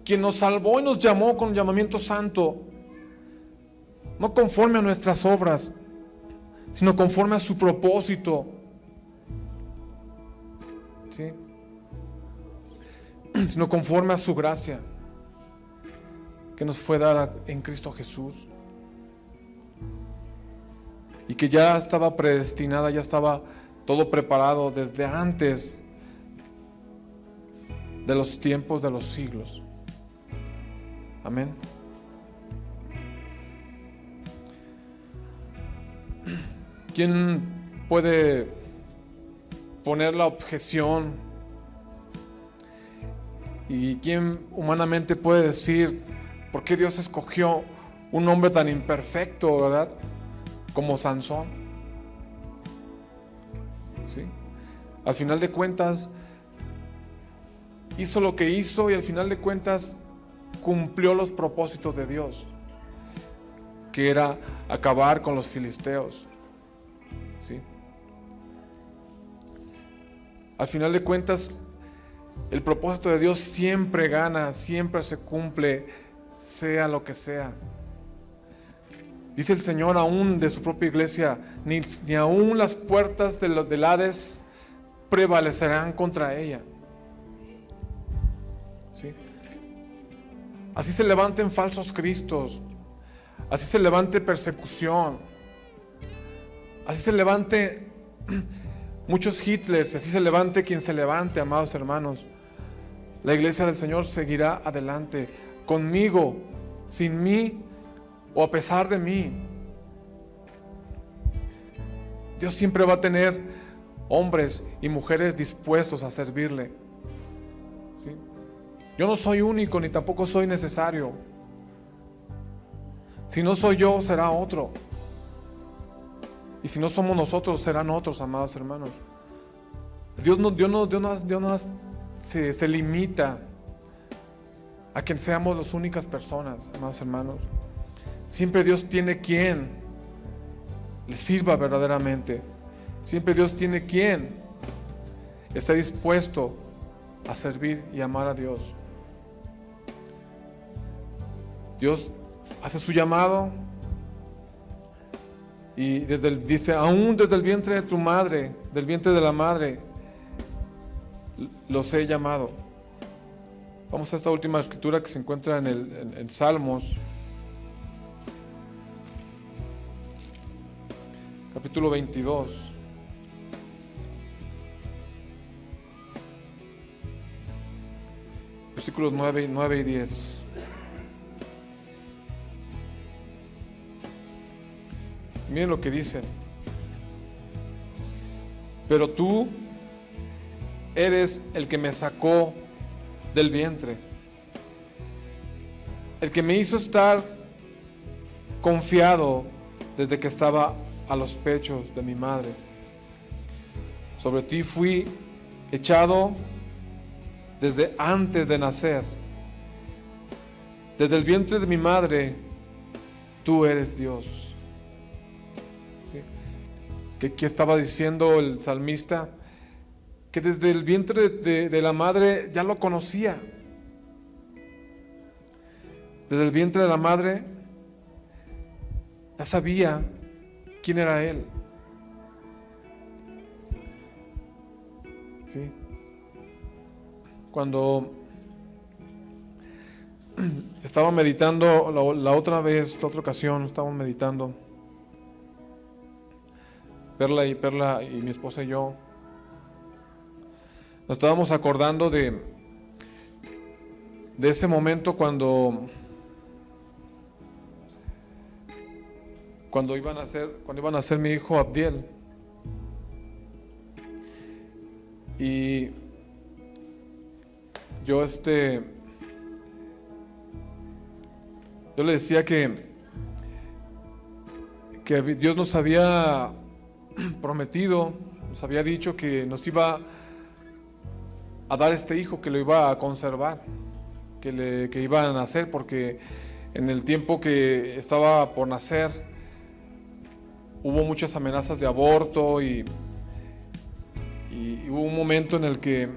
quien nos salvó y nos llamó con un llamamiento santo, no conforme a nuestras obras, sino conforme a su propósito. ¿Sí? Sino conforme a su gracia que nos fue dada en Cristo Jesús, y que ya estaba predestinada, ya estaba todo preparado desde antes de los tiempos de los siglos. Amén. ¿Quién puede poner la objeción? ¿Y quién humanamente puede decir por qué Dios escogió un hombre tan imperfecto, verdad, como Sansón? ¿Sí? Al final de cuentas hizo lo que hizo y al final de cuentas cumplió los propósitos de Dios, que era acabar con los filisteos. ¿Sí? Al final de cuentas, el propósito de Dios siempre gana, siempre se cumple, sea lo que sea. Dice el Señor aún de su propia iglesia, ni aún las puertas del Hades prevalecerán contra ella. ¿Sí? Así se levanten falsos cristos, así se levante persecución, así se levante muchos Hitlers, así se levante quien se levante, amados hermanos. La iglesia del Señor seguirá adelante, conmigo, sin mí o a pesar de mí. Dios siempre va a tener hombres y mujeres dispuestos a servirle. ¿Sí? Yo no soy único ni tampoco soy necesario. Si no soy yo, será otro. Y si no somos nosotros, serán otros, amados hermanos. Dios no se limita a que seamos las únicas personas, amados hermanos. Siempre Dios tiene quien le sirva verdaderamente. Siempre Dios tiene quien esté dispuesto a servir y amar a Dios. Dios hace su llamado y dice, aún desde el vientre de tu madre, del vientre de la madre, los he llamado. Vamos a esta última escritura que se encuentra en Salmos, capítulo 22. Versículos 9 y 10. Miren lo que dice. Pero tú eres el que me sacó del vientre, el que me hizo estar confiado desde que estaba a los pechos de mi madre. Sobre ti fui echado desde antes de nacer. Desde el vientre de mi madre, tú eres Dios. ¿Sí? ¿Qué estaba diciendo el salmista? Que desde el vientre de la madre ya lo conocía. Desde el vientre de la madre ya sabía quién era Él. ¿Sí? Cuando estaba meditando la otra ocasión, estábamos meditando, Perla y mi esposa y yo, nos estábamos acordando de ese momento cuando iban a ser mi hijo Abdiel. Y yo le decía que Dios nos había prometido, nos había dicho que nos iba a dar este hijo, que lo iba a conservar, que iba a nacer, porque en el tiempo que estaba por nacer hubo muchas amenazas de aborto y hubo un momento en el que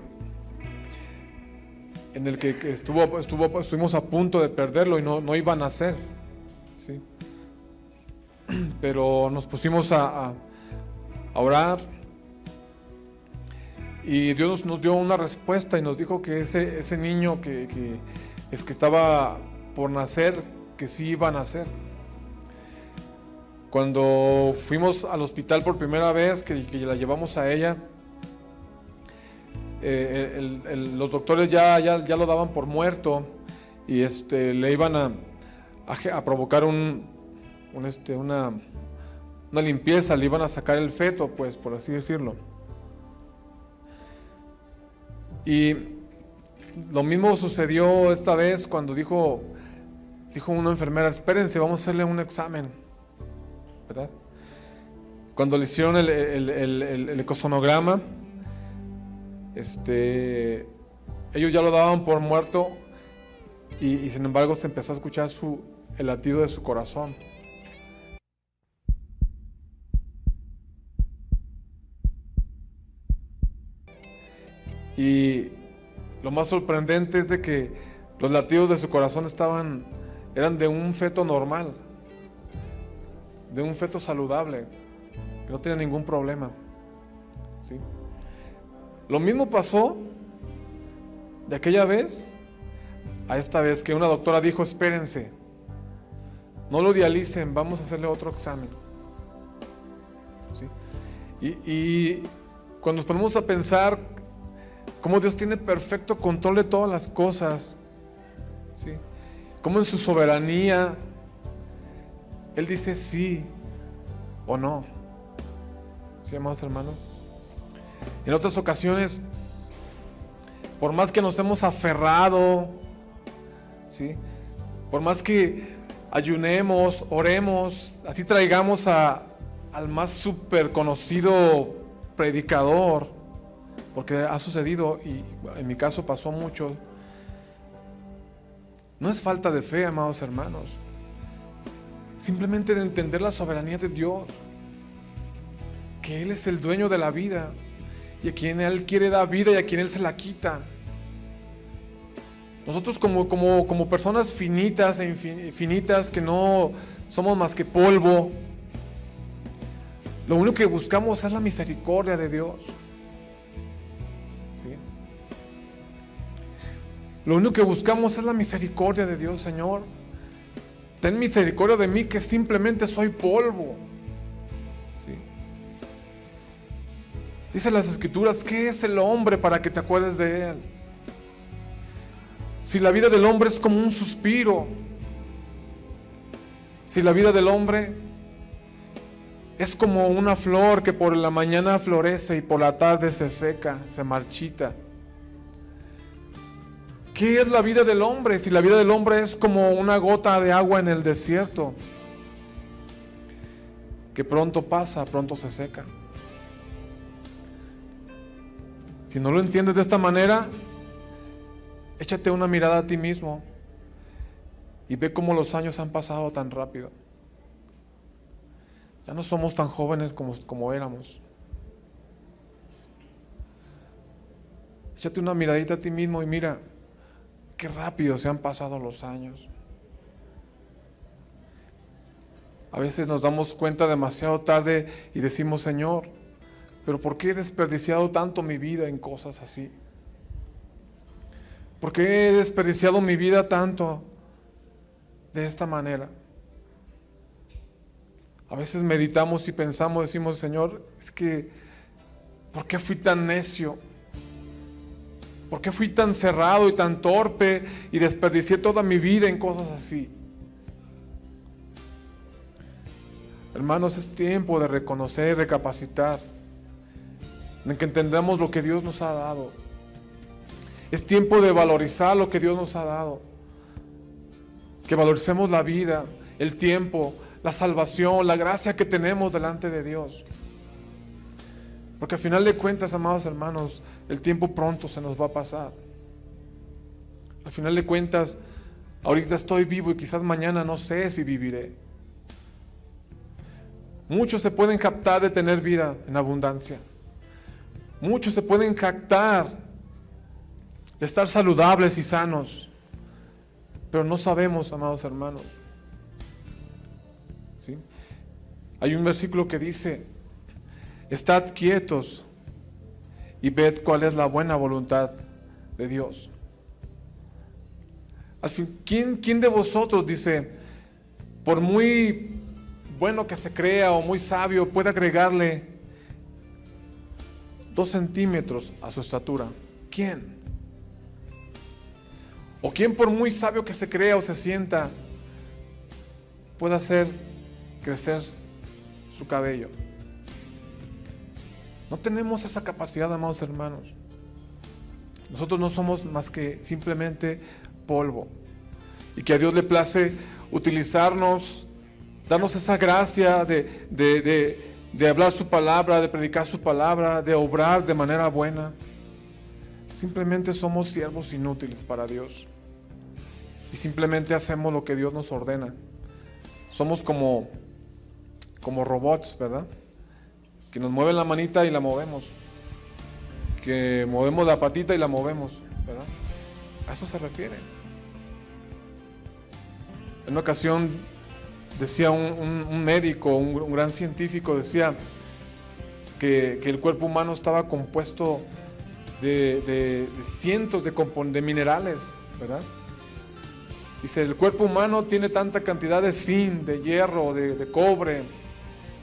estuvimos a punto de perderlo y no iba a nacer, ¿sí? Pero nos pusimos a orar y Dios nos dio una respuesta y nos dijo que ese niño que estaba por nacer, que sí iba a nacer. Cuando fuimos al hospital por primera vez, que la llevamos a ella, los doctores ya lo daban por muerto y le iban a provocar una limpieza, le iban a sacar el feto, pues, por así decirlo. Y lo mismo sucedió esta vez cuando dijo una enfermera: espérense, vamos a hacerle un examen, ¿verdad? Cuando le hicieron el ecosonograma, ellos ya lo daban por muerto y sin embargo se empezó a escuchar el latido de su corazón. Y lo más sorprendente es de que los latidos de su corazón eran de un feto normal, de un feto saludable, que no tenía ningún problema, ¿sí? Lo mismo pasó de aquella vez a esta vez, que una doctora dijo: espérense, no lo dialicen, vamos a hacerle otro examen, ¿sí? Y cuando nos ponemos a pensar cómo Dios tiene perfecto control de todas las cosas, ¿sí? Cómo en su soberanía Él dice sí o no, ¿sí, amados hermanos? En otras ocasiones, por más que nos hemos aferrado, ¿sí? Por más que ayunemos, oremos, así traigamos al más súper conocido predicador, porque ha sucedido y en mi caso pasó mucho, no es falta de fe, amados hermanos, simplemente de entender la soberanía de Dios, que Él es el dueño de la vida y a quien Él quiere dar vida y a quien Él se la quita. Nosotros como personas finitas e infinitas, que no somos más que polvo, lo único que buscamos es la misericordia de Dios, ¿sí? Lo único que buscamos es la misericordia de Dios. Señor, ten misericordia de mí, que simplemente soy polvo. ¿Sí? Dice las Escrituras, ¿qué es el hombre para que te acuerdes de él? Si la vida del hombre es como un suspiro, si la vida del hombre es como una flor que por la mañana florece y por la tarde se seca, se marchita. ¿Qué es la vida del hombre? Si la vida del hombre es como una gota de agua en el desierto, que pronto pasa, pronto se seca. Si no lo entiendes de esta manera, échate una mirada a ti mismo y ve cómo los años han pasado tan rápido. Ya no somos tan jóvenes como éramos. Échate una miradita a ti mismo y mira qué rápido se han pasado los años. A veces nos damos cuenta demasiado tarde y decimos, Señor, pero ¿por qué he desperdiciado tanto mi vida en cosas así? ¿Por qué he desperdiciado mi vida tanto de esta manera? A veces meditamos y pensamos, decimos, Señor, es que, ¿por qué fui tan necio? ¿Por qué fui tan cerrado y tan torpe y desperdicié toda mi vida en cosas así? Hermanos, es tiempo de reconocer, recapacitar, en que entendamos lo que Dios nos ha dado. Es tiempo de valorizar lo que Dios nos ha dado. Que valoricemos la vida, el tiempo, la salvación, la gracia que tenemos delante de Dios. Porque al final de cuentas, amados hermanos, el tiempo pronto se nos va a pasar. Al final de cuentas, ahorita estoy vivo y quizás mañana no sé si viviré. Muchos se pueden jactar de tener vida en abundancia. Muchos se pueden jactar de estar saludables y sanos. Pero no sabemos, amados hermanos. ¿Sí? Hay un versículo que dice, estad quietos y ved cuál es la buena voluntad de Dios. Al fin, ¿quién de vosotros, dice, por muy bueno que se crea o muy sabio, puede agregarle 2 centímetros a su estatura? ¿Quién? ¿O quién, por muy sabio que se crea o se sienta, puede hacer crecer su cabello? No tenemos esa capacidad, amados hermanos. Nosotros no somos más que simplemente polvo. Y que a Dios le place utilizarnos, darnos esa gracia de hablar su palabra, de predicar su palabra, de obrar de manera buena. Simplemente somos siervos inútiles para Dios. Y simplemente hacemos lo que Dios nos ordena. Somos como robots, ¿verdad? Que nos mueven la manita y la movemos. Que movemos la patita y la movemos, ¿verdad? A eso se refiere. En una ocasión decía un médico, un gran científico, decía que el cuerpo humano estaba compuesto de cientos de minerales, ¿verdad? Dice, el cuerpo humano tiene tanta cantidad de zinc, de hierro, de cobre,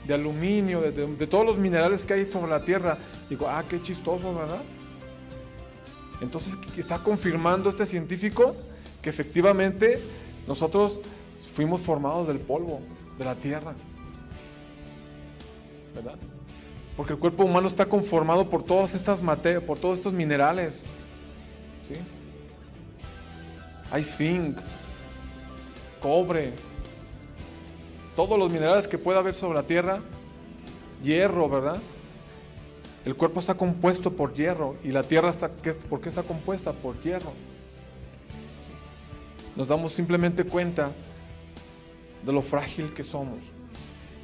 de aluminio, de todos los minerales que hay sobre la tierra. Digo, qué chistoso, ¿verdad? Entonces está confirmando este científico que efectivamente nosotros fuimos formados del polvo, de la tierra, ¿verdad? Porque el cuerpo humano está conformado por todas estas materias, por todos estos minerales, ¿sí? Hay zinc, cobre, todos los minerales que pueda haber sobre la tierra, hierro, ¿verdad? El cuerpo está compuesto por hierro y la tierra ¿por qué está compuesta? Por hierro. Nos damos simplemente cuenta de lo frágil que somos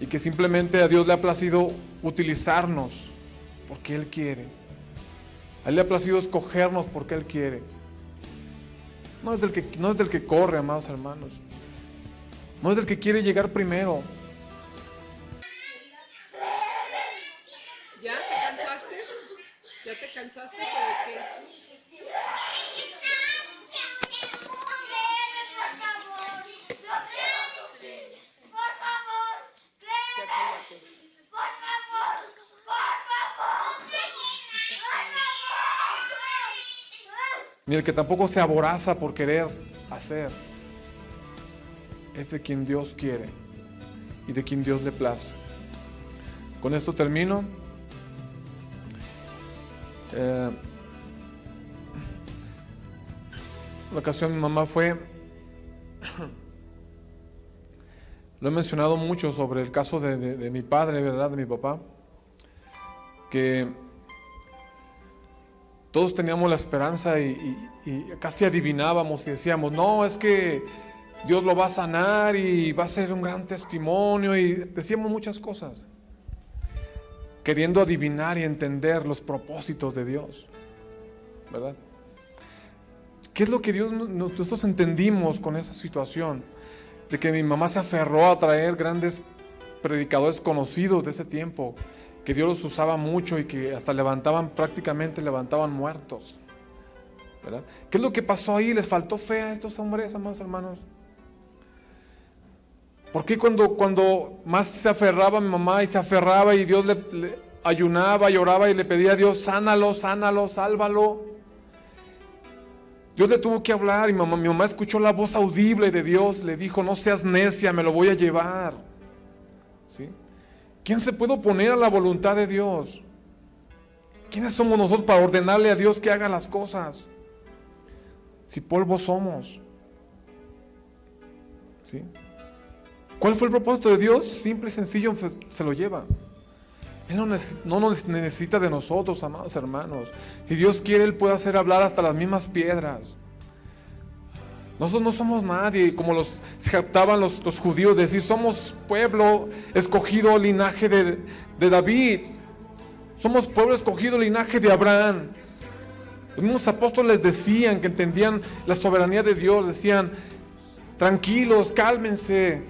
y que simplemente a Dios le ha placido utilizarnos porque Él quiere. A Él le ha placido escogernos porque Él quiere. No es del que corre, amados hermanos. No es del que quiere llegar primero. ¿Ya te cansaste? ¿Ya te cansaste o qué? ni el que tampoco se aboraza por querer hacer. Es de quien Dios quiere y de quien Dios le place. Con esto termino. La ocasión de mi mamá fue, lo he mencionado mucho sobre el caso de mi padre, ¿verdad? De mi papá, que todos teníamos la esperanza y casi adivinábamos y decíamos, no, es que Dios lo va a sanar y va a ser un gran testimonio, y decíamos muchas cosas, queriendo adivinar y entender los propósitos de Dios, ¿verdad? ¿Qué es lo que nosotros entendimos con esa situación? De que mi mamá se aferró a traer grandes predicadores conocidos de ese tiempo, que Dios los usaba mucho y que hasta prácticamente levantaban muertos, ¿verdad? ¿Qué es lo que pasó ahí? ¿Les faltó fe a estos hombres, amados hermanos? ¿Por qué cuando más se aferraba mi mamá y se aferraba y Dios le ayunaba y oraba y le pedía a Dios, sánalo, sálvalo? Dios le tuvo que hablar y mi mamá escuchó la voz audible de Dios, le dijo, no seas necia, me lo voy a llevar. ¿Sí? ¿Quién se puede oponer a la voluntad de Dios? ¿Quiénes somos nosotros para ordenarle a Dios que haga las cosas? Si polvo somos. ¿Sí? ¿Cuál fue el propósito de Dios? Simple y sencillo, se lo lleva. Él no nos necesita de nosotros, amados hermanos. Si Dios quiere, Él puede hacer hablar hasta las mismas piedras. Nosotros no somos nadie, como se jactaban los judíos, decir, somos pueblo escogido, linaje de David. Somos pueblo escogido, linaje de Abraham. Los mismos apóstoles decían que entendían la soberanía de Dios, decían, tranquilos, cálmense.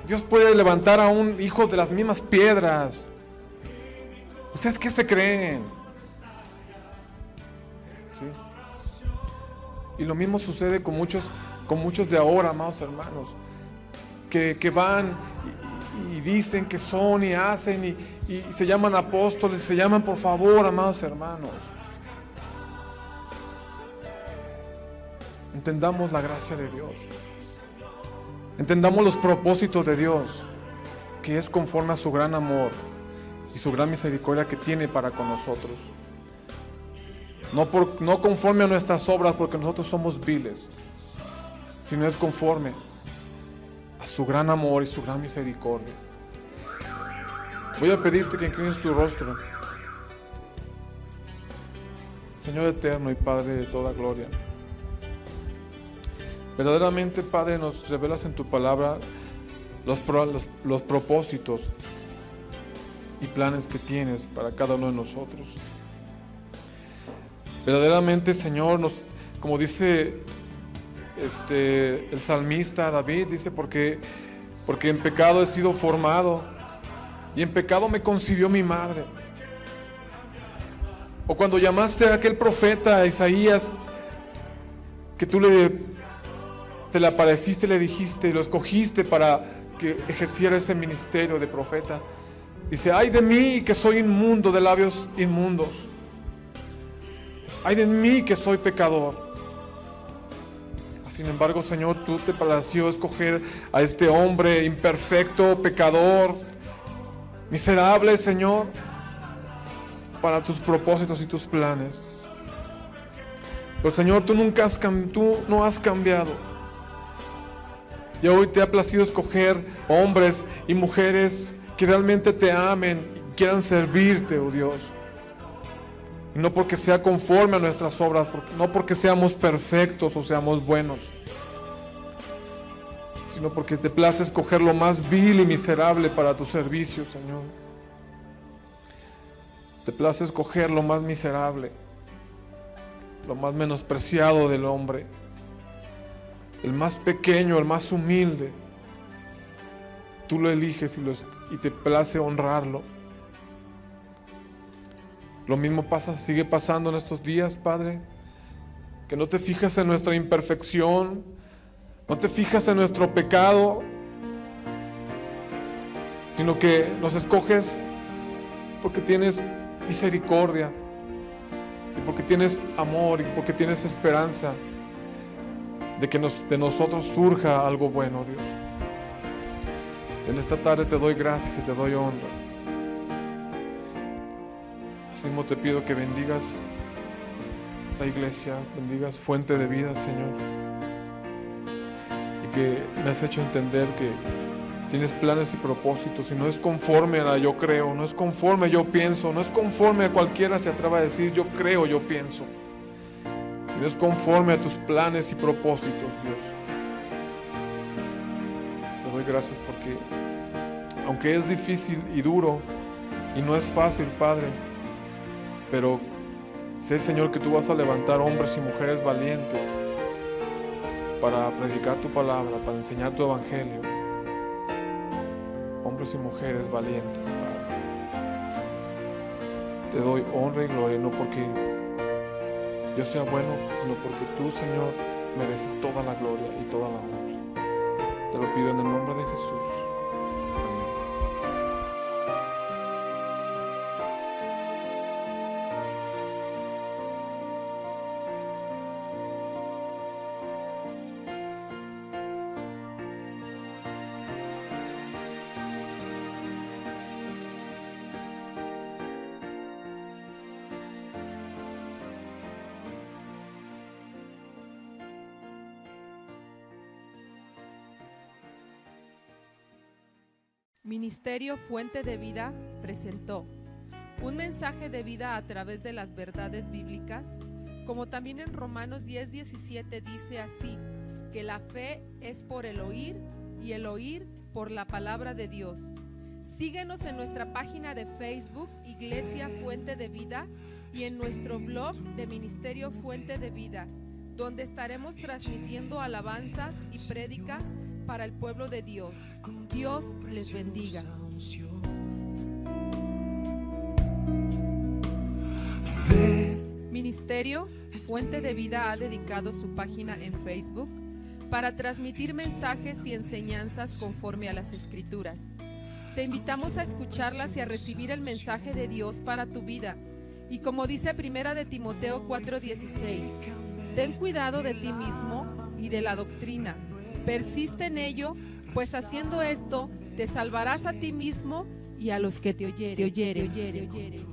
Dios puede levantar a un hijo de las mismas piedras. ¿Ustedes qué se creen? ¿Sí? Y lo mismo sucede con muchos de ahora, amados hermanos, que van y dicen que son y hacen y se llaman apóstoles, se llaman, por favor, amados hermanos. Entendamos la gracia de Dios. Entendamos los propósitos de Dios, que es conforme a su gran amor y su gran misericordia que tiene para con nosotros. No conforme a nuestras obras, porque nosotros somos viles, sino es conforme a su gran amor y su gran misericordia. Voy a pedirte que inclines tu rostro. Señor eterno y Padre de toda gloria, verdaderamente, Padre, nos revelas en tu palabra los propósitos y planes que tienes para cada uno de nosotros. Verdaderamente, Señor, como dice el salmista David, dice, porque en pecado he sido formado y en pecado me concibió mi madre. O cuando llamaste a aquel profeta Isaías, que tú te le apareciste, le dijiste, lo escogiste para que ejerciera ese ministerio de profeta. Dice, ay de mí que soy inmundo, de labios inmundos. Ay de mí que soy pecador. Sin embargo, Señor, tú te pareció escoger a este hombre imperfecto, pecador, miserable, Señor, para tus propósitos y tus planes. Pero, Señor, tú no has cambiado. Y hoy te ha placido escoger hombres y mujeres que realmente te amen y quieran servirte, oh Dios. Y no porque sea conforme a nuestras obras, no porque seamos perfectos o seamos buenos, sino porque te place escoger lo más vil y miserable para tu servicio, Señor. Te place escoger lo más miserable, lo más menospreciado del hombre, el más pequeño, el más humilde. Tú lo eliges y te place honrarlo. Lo mismo sigue pasando en estos días, Padre, que no te fijas en nuestra imperfección, no te fijas en nuestro pecado, sino que nos escoges porque tienes misericordia, y porque tienes amor y porque tienes esperanza de que de nosotros surja algo bueno, Dios. En esta tarde te doy gracias y te doy honra. Así mismo te pido que bendigas la iglesia, bendigas Fuente de Vida, Señor, y que me has hecho entender que tienes planes y propósitos y no es conforme a la yo creo, no es conforme a yo pienso, no es conforme a cualquiera se atreva a decir yo creo, yo pienso, sino es conforme a tus planes y propósitos, Dios. Te doy gracias porque aunque es difícil y duro y no es fácil, Padre, pero sé, Señor, que tú vas a levantar hombres y mujeres valientes para predicar tu palabra, para enseñar tu evangelio. Hombres y mujeres valientes, Padre. Te doy honra y gloria, no porque yo sea bueno, sino porque tú, Señor, mereces toda la gloria y toda la honra. Te lo pido en el nombre de Jesús. Ministerio Fuente de Vida presentó un mensaje de vida a través de las verdades bíblicas, como también en Romanos 10:17 dice así, que la fe es por el oír y el oír por la palabra de Dios. Síguenos en nuestra página de Facebook, Iglesia Fuente de Vida, y en nuestro blog de Ministerio Fuente de Vida, donde estaremos transmitiendo alabanzas y prédicas para el pueblo de Dios. Dios les bendiga. Ministerio Fuente de Vida ha dedicado su página en Facebook para transmitir mensajes y enseñanzas conforme a las Escrituras. Te invitamos a escucharlas y a recibir el mensaje de Dios para tu vida. Y como dice 1 de Timoteo 4:16, ten cuidado de ti mismo y de la doctrina. Persiste en ello, pues haciendo esto te salvarás a ti mismo y a los que te oyeren.